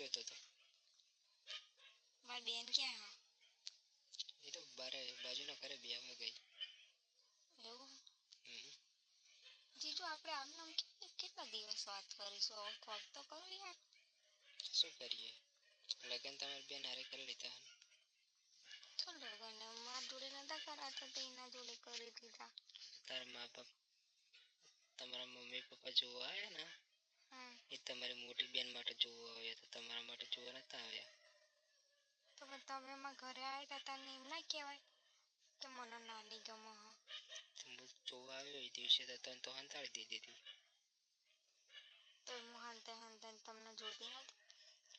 જતો હતો. મારી બેન ક્યાં હે? એ તો બારે બાજુના ઘરે બેહવા ગઈ. એવું? જીજુ આપણે આમ કેટલા દિવસ વાત કરીશું? હવે કોલ તો કરો યાર. શું કરીએ? લગન તમારી બેન હારે કરી લીધા હે. તો લગન મારા જોડે નતા કરાતા તો એના જોડે કરી દીધા. તારા મા બાપ તમારા મમ્મી પપ્પા જોવા આવ્યા ને એ તમારી મોટી બેન માટે જોવા આવ્યા તો તમારા માટે જોવા નતા આવ્યા. તો તમે મારા ઘરે આવ્યા હતા ને એમ ના કહેવાય કે મને નાની ગમે હે. હું જોવા આવ્યો એ દિવસે તો તને તો હંતાડી દીધી હતી. તો હું હંતે તમને જોતી નથી.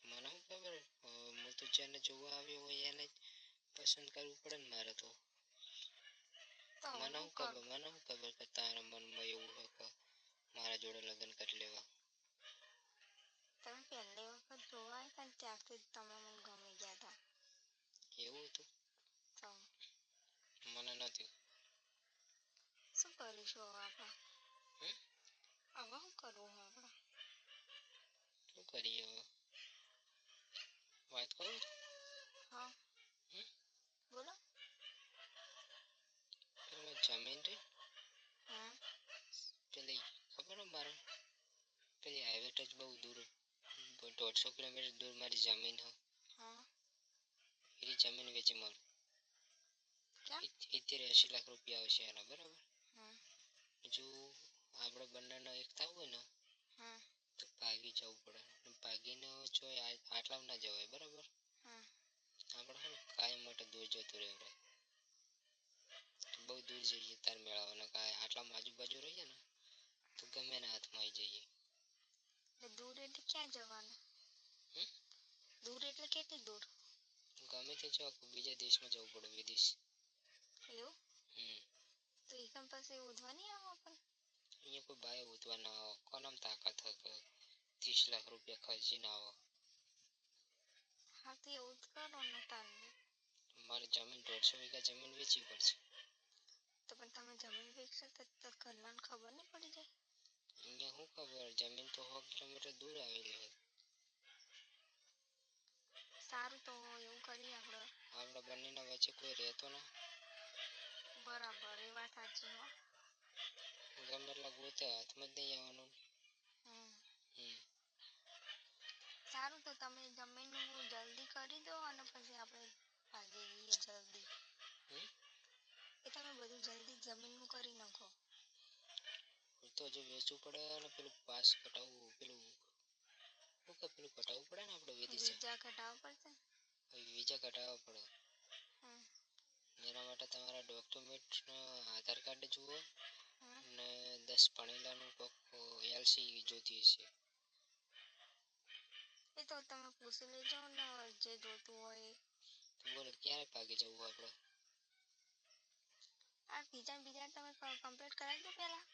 મને શું ખબર? હું તો જેને જોવા આવ્યો હોય એને જ પસંદ કરવું પડે ને મારે તો. મને શું ખબર કે તારા મનમાં એવું હોય કે મારા જોડે લગ્ન કરી લેવા. તમે પહેલી વખત જોવા આવ્યા ને ત્યારથી જ તમે મને ગમી ગયા હતા. એવું હતું? તો મને નથી. શું કરીશું હવે આપણે? હવે શું કરવું આપણે? શું કરીએ હવે? વાત કરું? હા. બોલો. જમીન રે પેલી ખબર હે મારે પેલી હાઈવે ટચ બહુ દૂર 150 કિલોમીટર દૂર મારી જમીન હે. એની જમીન વેચી મારું. 70-80 લાખ રૂપિયા આવશે એના બરાબર. જો આપણે બંનેનો એક થવું હોય ને તો ભાગી જવું પડે. ભાગીને જો આટલામાં ના જવાય બરાબર. આપણે કાયમ માટે દૂર જતું રહેવું. બહુ દૂર જઈએ તાર મેળવવાના આટલામાં આજુબાજુ રહીએ ને તો ગમે એના હાથમાં આવી જઈએ. દૂર એટલે ક્યાં જવાનું? દૂર એટલે કેટલી દૂર? ગમે તે જો બીજા દેશમાં જવું પડે વિદેશ. એવું? તો એકમ પાસે ઉધવા નહીં આવો પણ? અહીંયા કોઈ બાય ઉધવા ના આવો. કોનામ તાકાત હકે 30 લાખ રૂપિયા ખર્ચીને આવો. હા તો એવું જ કરો ને તાને. મારે જમીન 150 વીઘા જમીન વેચવી પડશે. તો પણ તમે જમીન વેચશો તો ઘરનાને ખબર નહીં પડી જાય? અહીંયા શું ખબર? જમીન તો 100 કિલોમીટર દૂર આવેલી હોય. સારું તો એવું કરીએ આપણે. આપણા બંનેના વચ્ચે કોઈ રહેતો ના. બરાબર એ વાત સાચી હો. ગમે એટલા ગોતે હાથમાં જ નહીં આવવાનું. સારું તો તમે જમીનનું જલ્દી કરી દો અને પછી આપણે ભાગી જઈએ જલ્દી. એ તમે બધું જલ્દી જમીનનું કરી નાખો. તો હજુ વેચવું પડે અને પેલું પાસ કટાવવું પેલું કટાવવું પડે ને આપણે વિદેશ. વિઝા કઢાવવા પડશે. વિઝા કઢાવવા પડે. એના માટે તમારા ડોક્યુમેન્ટ આધાર કાર્ડ જુઓ અને 10 ભણેલાનું LC જોતી હશે. એ તો તમે પૂછી લેજો ને જે જોતું હોય. તો બોલો ક્યારે ભાગી જવું આપણે? આ બીજા તમે કમ્પ્લીટ કરાવી દો પહેલા.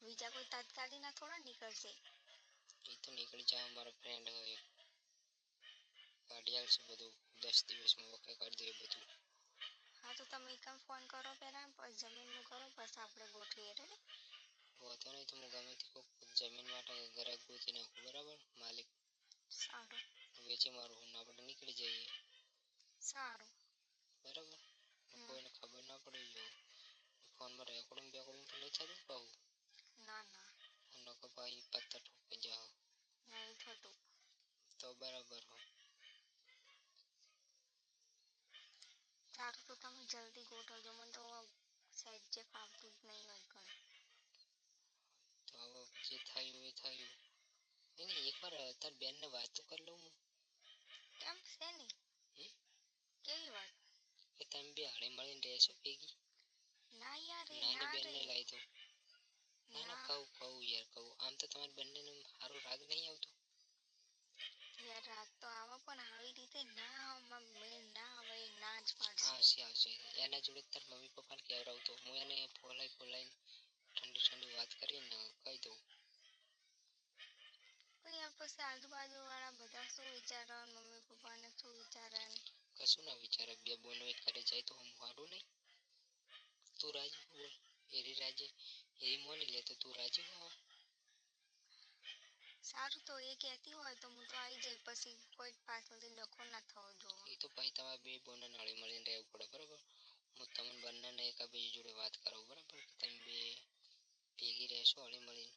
બીજા કોઈ તાત્કાલિક થોડા નીકળશે. એ તો નીકળી જાય. મારો ફ્રેન્ડ હોય કાઢી આવશે બધું 10 દિવસમાં ઓકે કરી દે બધું. હા તો તમે એક ફોન કરો પહેલા પછી જમીનનું કરો પછી આપણે ગોઠવીએ રેડી. વાંધો નહીં તો હું ગમે તે કોઈક જમીન માટે ગ્રાહક ગોતી નાખું બરાબર. માલિક સારું વેચી મારું હું આપણે નીકળી જઈએ. સારું બરાબર. કોઈને ખબર ના પડી જો ફોનમાં રેકોર્ડિંગ તો નહીં થતું કહું. ના નકો ભાઈ પત્તા ઠોકી જાઓ. નહીં થતું. તો બરાબર હો. સારું તો તમે જલ્દી ગોઠવજો. મને તો સાઈડ જે ફાવતું જ નહીં હોય કણ. તો હવે જે થયું એ થયું. એને એકવાર તાર બેનને વાત તો કરી લઉં હું. કેમ શેની? કેવી વાત? કે તમે બે હળી મળીને રહેશો ભેગી? ના યાર નાની બેનને લાવી દઉં. ના કહું યાર કહું. આમ તો તમારે બંનેને સારો રાગ નહીં આવતો. યાર રાગ તો આવે પણ આવી રીતે ના મેળ ના આવે ના જ પાડશે. આવશે. એના જોડે તાર મમ્મી પપ્પાને કહેવડાવતો. હું એને ફોલાઈને ઠંડી વાત કરીને કહી દઉં. પણ યાર પછી આજુબાજુવાળા બધા શું વિચારે મમ્મી પપ્પાને શું વિચારે? કશું ના વિચારે. બે બોનો એક ઘરે જાય તો હું હારું નહીં. તું રાજી બોલ. એરી રાજી એરી મોની લે તો તું રાજી હો? સારું તો એ કહેતી હોય તો હું તો આવી જઈ, પછી કોઈ પાછળથી ડખો ના થવો જોઈએ. એ તો પછી તમારે બે બોને નાળી મળીને રહેવું પડે બરાબર. હું તમને બંનેને એકાબીજી જોડે વાત કરાવું બરાબર, કે તમે બે ભેગી રહેશો હળી મળીને.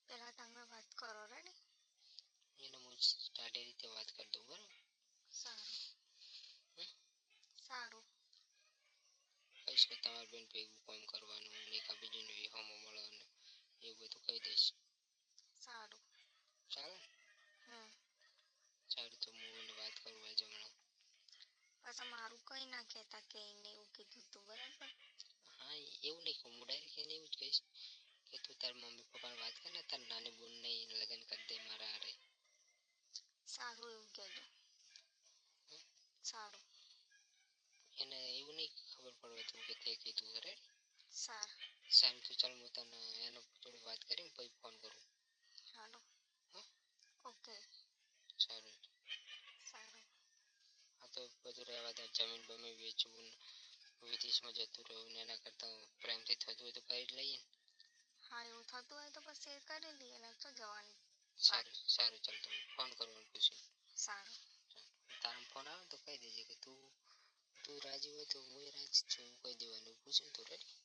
પહેલા તમે વાત કરો, રેડી? એને હું સ્ટાર્ટ રીતે વાત કરી દઉં બરાબર. સારું. સારું. કહીશ કે તમારે બેન ભેગું કામ કરવાનું ને એકાબીજીને વિહોમો મળે ને એવું બધું કહી દઈશ. સારું. ચાલે? સારું તો હું એને વાત કરું આજે હમણાં. પાછા મારું કઈ ના કહેતા કે એને એવું કીધું તું, બરાબર? હા એવું નહીં કહું, હું ડાયરેક્ટ એને એવું જ કહીશ કે તું તાર મમ્મી પપ્પાને વાત કર ને તાર નાની બોનને લગ્ન કરી દે મારા હારે. સારું એવું કહેજો. સારું. એને એવું નહીં ખબર પડવા દઉં કે તે કીધું છે, રેડી? સારું. સારું તો ચાલ હું તને એનો જોડે વાત કરીને પછી ફોન કરું. હાલો. ઓકે. સારું. સારું. આ તો બધું રહેવા દે, જમીન બમીન વેચવું વિદેશમાં જતું રહ્યું ને એના કરતાં પ્રેમથી થતું હોય તો કરી જ લઈએ ને. હા એવું થતું હોય તો પછી કરી લઈએ ને તો જવાની. સારું સારું ચાલ તો ફોન કરવાનું પૂછી. સારું. તારા ફોન આવે તો કહી દેજે કે તું રાજી હોય તો હું રાજી છું, કહી દેવાનું પૂછીને તો રેડી.